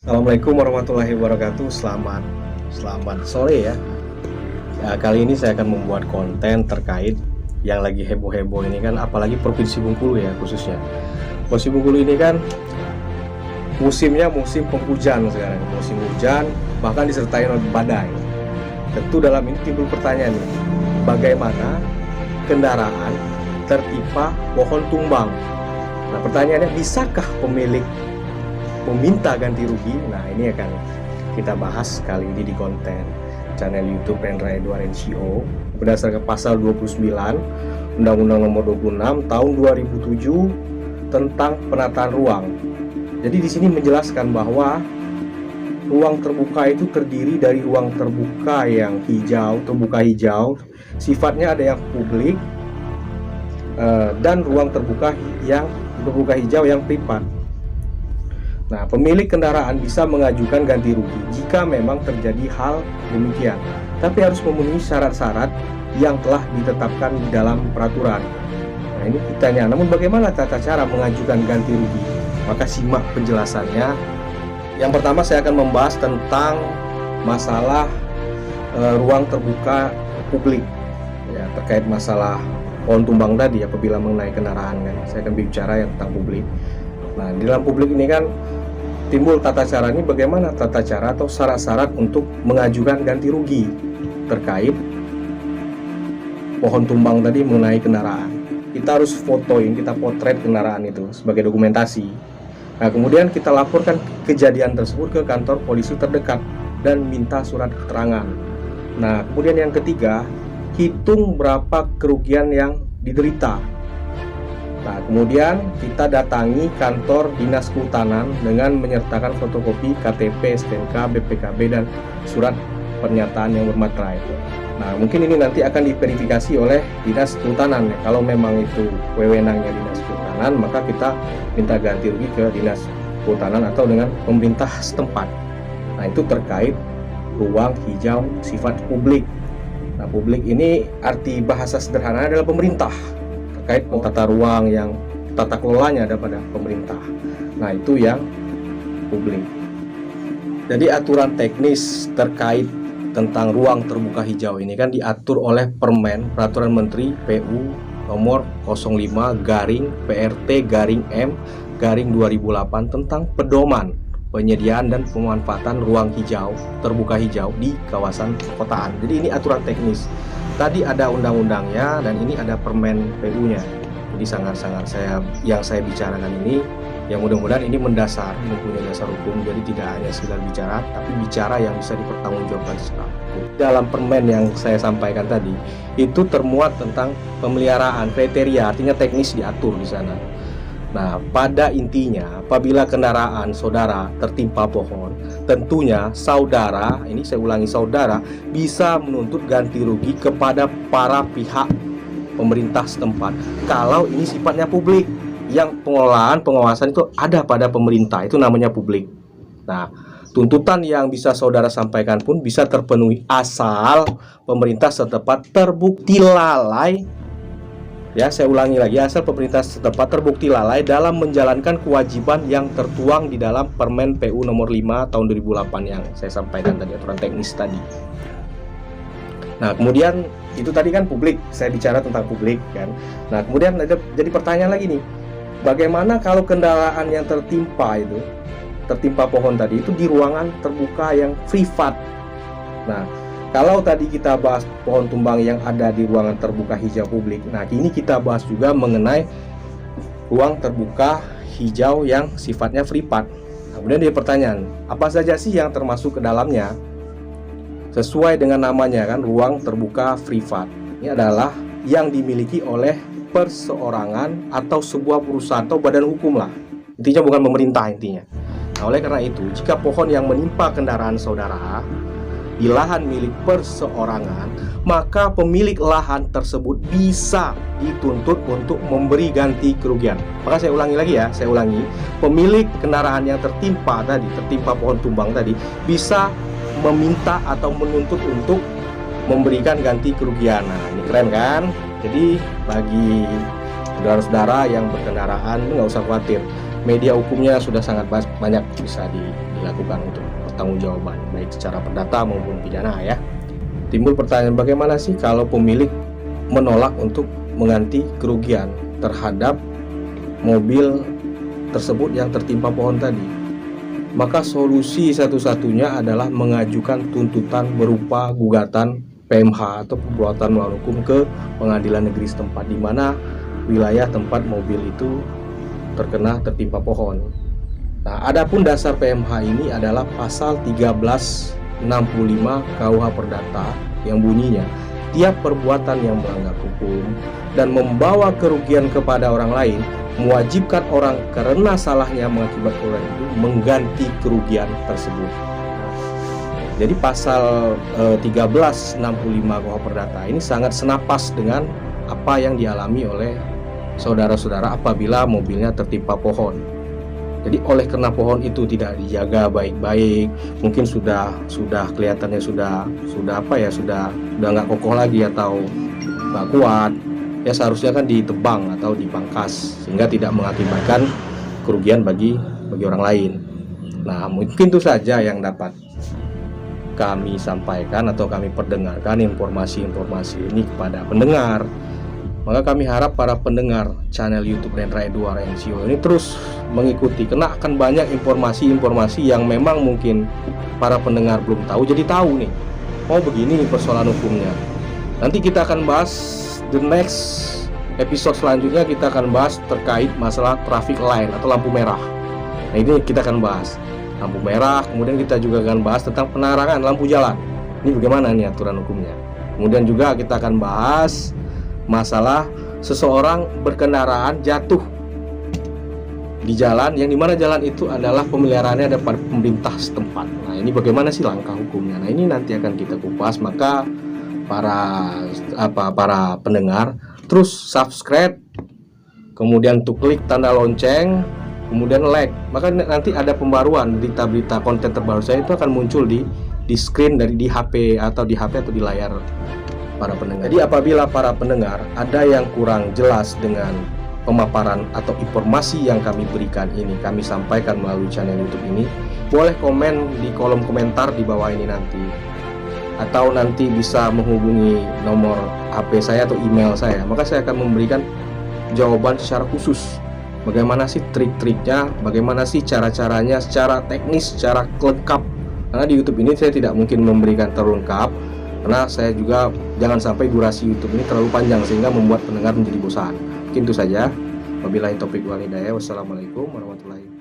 Assalamualaikum warahmatullahi wabarakatuh. Selamat sore ya. Kali ini saya akan membuat konten terkait yang lagi heboh-heboh ini kan, apalagi Provinsi Bengkulu ya khususnya. Provinsi Bengkulu ini kan musimnya musim penghujan sekarang, musim hujan bahkan disertai oleh badai. Tentu dalam ini timbul pertanyaan nih, bagaimana kendaraan tertimpa pohon tumbang? Nah, pertanyaannya, bisakah pemilik meminta ganti rugi? Nah, ini akan kita bahas kali ini di konten channel YouTube Rendra Edward NCO berdasarkan pasal 29 Undang-Undang Nomor 26 Tahun 2007 tentang penataan ruang. Jadi di sini menjelaskan bahwa ruang terbuka itu terdiri dari ruang terbuka yang terbuka hijau, sifatnya ada yang publik, dan ruang terbuka hijau yang privat. Nah, pemilik kendaraan bisa mengajukan ganti rugi jika memang terjadi hal demikian, tapi harus memenuhi syarat-syarat yang telah ditetapkan di dalam peraturan. Nah, ini ditanya, namun bagaimana tata cara mengajukan ganti rugi? Maka simak penjelasannya. Yang pertama saya akan membahas tentang masalah ruang terbuka publik, ya, terkait masalah pohon tumbang tadi apabila mengenai kendaraan kan. Saya akan bicara tentang publik. Nah, di dalam publik ini kan timbul tata cara ini, bagaimana tata cara atau syarat-syarat untuk mengajukan ganti rugi terkait pohon tumbang tadi mengenai kendaraan. Kita harus fotoin, kita potret kendaraan itu sebagai dokumentasi. Nah, kemudian kita laporkan kejadian tersebut ke kantor polisi terdekat dan minta surat keterangan. Nah, kemudian yang ketiga, hitung berapa kerugian yang diderita. Nah, kemudian kita datangi kantor Dinas Kehutanan dengan menyertakan fotokopi KTP, STNK, BPKB, dan surat pernyataan yang bermaterai. Nah, mungkin ini nanti akan diverifikasi oleh Dinas Kehutanan. Kalau memang itu wewenangnya Dinas Kehutanan, maka kita minta ganti rugi ke Dinas Kehutanan atau dengan pemerintah setempat. Nah, itu terkait ruang hijau sifat publik. Nah, publik ini arti bahasa sederhana adalah pemerintah, terkait tata ruang yang tata kelolanya ada pada pemerintah. Nah, itu yang publik. Jadi aturan teknis terkait tentang ruang terbuka hijau ini kan diatur oleh Peraturan Menteri PU nomor 05/PRT/M/2008 tentang pedoman penyediaan dan pemanfaatan ruang hijau terbuka hijau di kawasan perkotaan. Jadi ini aturan teknis. Tadi ada undang-undangnya dan ini ada permen PU-nya. Jadi sangat-sangat yang saya bicarakan ini, yang mudah-mudahan ini mempunyai dasar hukum. Jadi tidak hanya sekedar bicara, tapi bicara yang bisa dipertanggungjawabkan secara hukum. Dalam permen yang saya sampaikan tadi, itu termuat tentang pemeliharaan kriteria, artinya teknis diatur di sana. Nah, pada intinya apabila kendaraan saudara tertimpa pohon, tentunya saudara, ini saya ulangi, saudara bisa menuntut ganti rugi kepada para pihak pemerintah setempat kalau ini sifatnya publik, yang pengelolaan pengawasan itu ada pada pemerintah, itu namanya publik. Nah, tuntutan yang bisa saudara sampaikan pun bisa terpenuhi asal pemerintah setempat terbukti lalai. Ya, saya ulangi lagi, asal pemerintah setempat terbukti lalai dalam menjalankan kewajiban yang tertuang di dalam Permen PU nomor 5 tahun 2008 yang saya sampaikan tadi, aturan teknis tadi. Nah, kemudian itu tadi kan publik, saya bicara tentang publik kan. Nah, kemudian jadi pertanyaan lagi nih, bagaimana kalau kendaraan yang tertimpa pohon tadi itu di ruangan terbuka yang privat? Nah, kalau tadi kita bahas pohon tumbang yang ada di ruangan terbuka hijau publik, nah kini kita bahas juga mengenai ruang terbuka hijau yang sifatnya privat. Nah, kemudian dia pertanyaan, apa saja sih yang termasuk ke dalamnya? Sesuai dengan namanya kan, ruang terbuka privat. Ini adalah yang dimiliki oleh perseorangan atau sebuah perusahaan atau badan hukum lah. Intinya bukan pemerintah intinya. Nah, oleh karena itu, jika pohon yang menimpa kendaraan saudara di lahan milik perseorangan, maka pemilik lahan tersebut bisa dituntut untuk memberi ganti kerugian. Maka saya ulangi lagi ya, pemilik kendaraan yang tertimpa pohon tumbang tadi bisa meminta atau menuntut untuk memberikan ganti kerugian. Nah, ini keren kan? Jadi bagi saudara-saudara yang berkendaraan nggak usah khawatir, media hukumnya sudah sangat banyak bisa dilakukan untuk pertanggungjawaban baik secara perdata maupun pidana ya. Timbul pertanyaan, bagaimana sih kalau pemilik menolak untuk mengganti kerugian terhadap mobil tersebut yang tertimpa pohon tadi? Maka solusi satu-satunya adalah mengajukan tuntutan berupa gugatan PMH atau perbuatan melawan hukum ke pengadilan negeri setempat di mana wilayah tempat mobil itu tertimpa pohon. Nah, adapun dasar PMH ini adalah pasal 1365 KUH Perdata yang bunyinya tiap perbuatan yang melanggar hukum dan membawa kerugian kepada orang lain mewajibkan orang karena salahnya mengakibatkan orang itu mengganti kerugian tersebut. Jadi pasal 1365 KUH Perdata ini sangat senapas dengan apa yang dialami oleh saudara-saudara apabila mobilnya tertimpa pohon. Jadi oleh karena pohon itu tidak dijaga baik-baik, mungkin sudah kelihatannya sudah nggak kokoh lagi atau nggak kuat, ya seharusnya kan ditebang atau dipangkas sehingga tidak mengakibatkan kerugian bagi orang lain. Nah, mungkin itu saja yang dapat kami sampaikan atau kami perdengarkan informasi-informasi ini kepada pendengar. Maka kami harap para pendengar channel YouTube Dendra Edward NCO ini terus mengikuti, karena akan banyak informasi-informasi yang memang mungkin para pendengar belum tahu, jadi tahu nih, oh begini persoalan hukumnya. Nanti kita akan bahas the next episode selanjutnya, kita akan bahas terkait masalah traffic light atau lampu merah. Nah, ini kita akan bahas lampu merah, kemudian kita juga akan bahas tentang penerangan lampu jalan. Ini bagaimana nih aturan hukumnya. Kemudian juga kita akan bahas masalah seseorang berkendaraan jatuh di jalan yang dimana jalan itu adalah pemeliharaannya ada pada pemerintah setempat. Nah, ini bagaimana sih langkah hukumnya. Nah, ini nanti akan kita kupas. Maka para pendengar terus subscribe, kemudian tuh klik tanda lonceng, kemudian like. Maka nanti ada pembaruan berita-berita konten terbaru saya itu akan muncul di screen di HP atau di layar para pendengar. Jadi apabila para pendengar ada yang kurang jelas dengan pemaparan atau informasi yang kami berikan ini, kami sampaikan melalui channel YouTube ini, boleh komen di kolom komentar di bawah ini nanti, atau nanti bisa menghubungi nomor HP saya atau email saya. Maka saya akan memberikan jawaban secara khusus. Bagaimana sih trik-triknya, bagaimana sih cara-caranya secara teknis, secara lengkap. Karena di YouTube ini saya tidak mungkin memberikan terlalu lengkap, karena saya juga jangan sampai durasi YouTube ini terlalu panjang sehingga membuat pendengar menjadi bosan. Mungkin itu saja. Wabillahi taufiq wal hidayah. Wassalamualaikum warahmatullahi wabarakatuh.